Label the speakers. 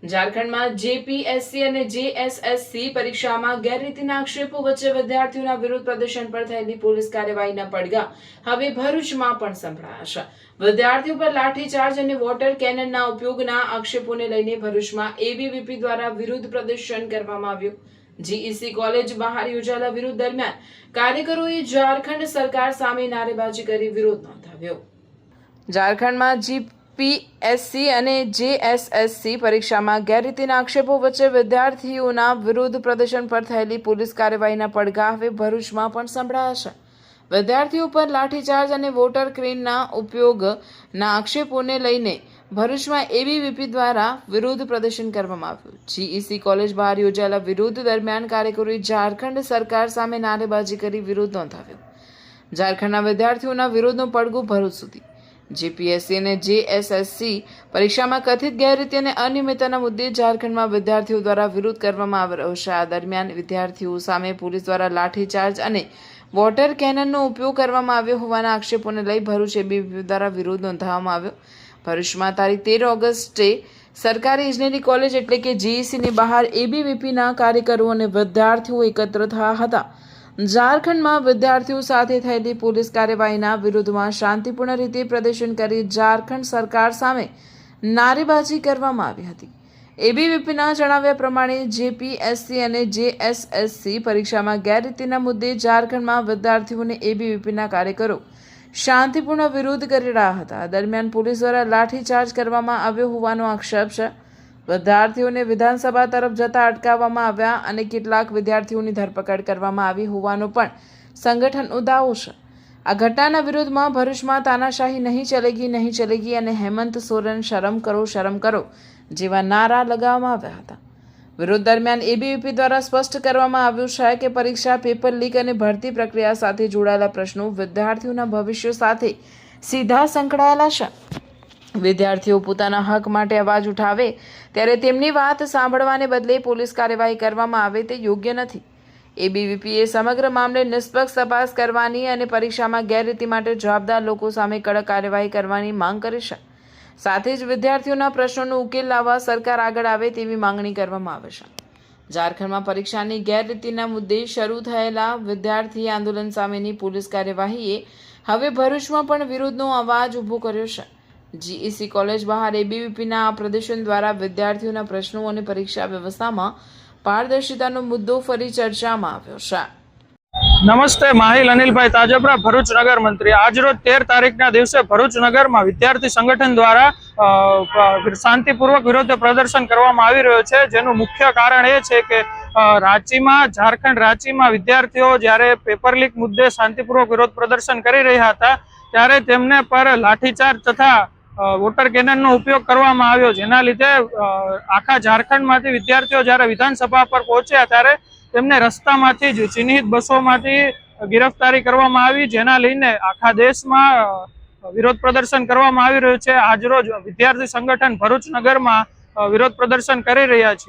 Speaker 1: ઝારખંડમાં જેપીએસસી અને જેએસએસસી પરીક્ષામાં ગેરરીતિના આક્ષેપો વચ્ચે વિદ્યાર્થીઓના વિરોધ પ્રદર્શન પર થયેલી પોલીસ કાર્યવાહીના પડઘા હવે ભરૂચમાં પણ સંભળાયા છે। વિદ્યાર્થીઓ પર લાઠીચાર્જ અને વોટર કેનનના ઉપયોગના આક્ષેપોને લઈને ભરૂચમાં એબીવીપી દ્વારા વિરોધ પ્રદર્શન કરવામાં આવ્યું। જીઈસી કોલેજ બહાર યોજાયેલા વિરોધ દરમિયાન કાર્યકરોએ ઝારખંડ સરકાર સામે નારેબાજી કરી વિરોધ નોંધાવ્યો। ઝારખંડમાં જીપીએસસી અને જેએસએસસી પરીક્ષામાં ગેરરીતિના આક્ષેપો વચ્ચે વિદ્યાર્થીઓના વિરોધ પ્રદર્શન પર થયેલી પોલીસ કાર્યવાહીના પડઘા હવે ભરૂચમાં પણ સંભળાયા છે। વિદ્યાર્થીઓ પર લાઠીચાર્જ અને વોટર ક્રેનના ઉપયોગના આક્ષેપોને લઈને ભરૂચમાં એબીવીપી દ્વારા વિરોધ પ્રદર્શન કરવામાં આવ્યું। જીઈસી કોલેજ બહાર યોજાયેલા વિરોધ દરમિયાન કાર્યકરોએ ઝારખંડ સરકાર સામે નારેબાજી કરી વિરોધ નોંધાવ્યો। ઝારખંડના વિદ્યાર્થીઓના વિરોધનો પડઘો ભરૂચ સુધી। જેપીએસસી અને જેએસએસસી પરીક્ષામાં કથિત ગેરરીતિ અને અનિયમિતતાના મુદ્દે ઝારખંડમાં વિદ્યાર્થીઓ દ્વારા વિરોધ કરવામાં આવી રહ્યો છે। આ દરમિયાન વિદ્યાર્થીઓ સામે પોલીસ દ્વારા લાઠીચાર્જ અને વોટર કેનનનો ઉપયોગ કરવામાં આવ્યો હોવાના આક્ષેપોને લઈ ભરૂચ એબીવીપી દ્વારા વિરોધ નોંધાવવામાં આવ્યો। ભરૂચમાં તારીખ 13 ઓગસ્ટે સરકારી ઇજનેરી કોલેજ એટલે કે જીઈસીની બહાર એબીવીપીના કાર્યકરો અને વિદ્યાર્થીઓ એકત્ર થયા હતા। ઝારખંડમાં વિદ્યાર્થીઓ સાથે થયેલી પોલીસ કાર્યવાહીના વિરોધમાં શાંતિપૂર્ણ રીતે પ્રદર્શન કરી ઝારખંડ સરકાર સામે નારેબાજી કરવામાં આવી હતી। એબીવીપીના જણાવ્યા પ્રમાણે જેપીએસસી અને જેએસએસસી પરીક્ષામાં ગેરરીતિના મુદ્દે ઝારખંડમાં વિદ્યાર્થીઓને એબીવીપીના કાર્યકરો શાંતિપૂર્ણ વિરોધ કરી રહ્યા હતા। દરમિયાન પોલીસ દ્વારા લાઠીચાર્જ કરવામાં આવ્યો હોવાનો આક્ષેપ છે। વિદ્યાર્થીઓને વિધાનસભા તરફ જતા અટકાવવામાં આવ્યા અને કેટલાક વિદ્યાર્થીઓની ધરપકડ કરવામાં આવી હોવાનો પણ સંગઠનનો દાવો છે। આ ઘટનાના વિરોધમાં ભરૂચમાં તાનાશાહી નહીં ચલેગી અને હેમંત સોરેન શરમ કરો જેવા નારા લગાવવામાં આવ્યા હતા। વિરોધ દરમિયાન એબીવીપી દ્વારા સ્પષ્ટ કરવામાં આવ્યું છે કે પરીક્ષા પેપર લીક અને ભરતી પ્રક્રિયા સાથે જોડાયેલા પ્રશ્નો વિદ્યાર્થીઓના ભવિષ્ય સાથે સીધા સંકળાયેલા છે। વિદ્યાર્થીઓ પોતાના હક માટે અવાજ ઉઠાવે ત્યારે તેમની વાત સાંભળવાને બદલે પોલીસ કાર્યવાહી કરવામાં આવે તે યોગ્ય નથી। એબીવીપીએ સમગ્ર મામલે નિષ્પક્ષ તપાસ કરવાની અને પરીક્ષામાં ગેરરીતિ માટે જવાબદાર લોકો સામે કડક કાર્યવાહી કરવાની માંગ કરી છે। સાથે જ વિદ્યાર્થીઓના પ્રશ્નોનો ઉકેલ લાવવા સરકાર આગળ આવે તેવી માંગણી કરવામાં આવે છે। ઝારખંડમાં પરીક્ષાની ગેરરીતિના મુદ્દે શરૂ થયેલા વિદ્યાર્થી આંદોલન સામેની પોલીસ કાર્યવાહીએ હવે ભરૂચમાં પણ વિરોધનો અવાજ ઊભો કર્યો છે। જીઈસી કોલેજ બહાર એબીવીપીના આ પ્રદર્શન દ્વારા વિદ્યાર્થીઓના પ્રશ્નો અને પરીક્ષા વ્યવસ્થામાં પારદર્શિતાનો મુદ્દો ફરી ચર્ચામાં આવ્યો છે।
Speaker 2: નમસ્તે, માહિલ અનિલભાઈ તાજપરા, ભરૂચ નગર મંત્રી। આજરોજ 13 તારીખના દિવસે ભરૂચ નગરમાં વિદ્યાર્થી સંગઠન દ્વારા શાંતિપૂર્વક વિરોધ પ્રદર્શન કરવામાં આવી રહ્યો છે, જેનું મુખ્ય કારણ એ છે કે ઝારખંડ રાંચીમાં વિદ્યાર્થીઓ જ્યારે પેપર લીક મુદ્દે શાંતિપૂર્વક વિરોધ પ્રદર્શન કરી રહ્યા હતા ત્યારે તેમને પર લાઠીચાર્જ તથા વોટર કેનનનો ઉપયોગ કરવામાં આવ્યો, જેના લીધે આખા ઝારખંડમાંથી વિદ્યાર્થીઓ જ્યારે વિધાનસભા પર પહોંચ્યા ત્યારે તેમને રસ્તામાંથી જ ચિહ્નિત બસોમાંથી ગિરફતારી કરવામાં આવી, જેના લઈને આખા દેશમાં વિરોધ પ્રદર્શન કરવામાં આવી રહ્યું છે। આજરોજ વિદ્યાર્થી સંગઠન ભરૂચ નગરમાં વિરોધ પ્રદર્શન કરી રહ્યા છીએ।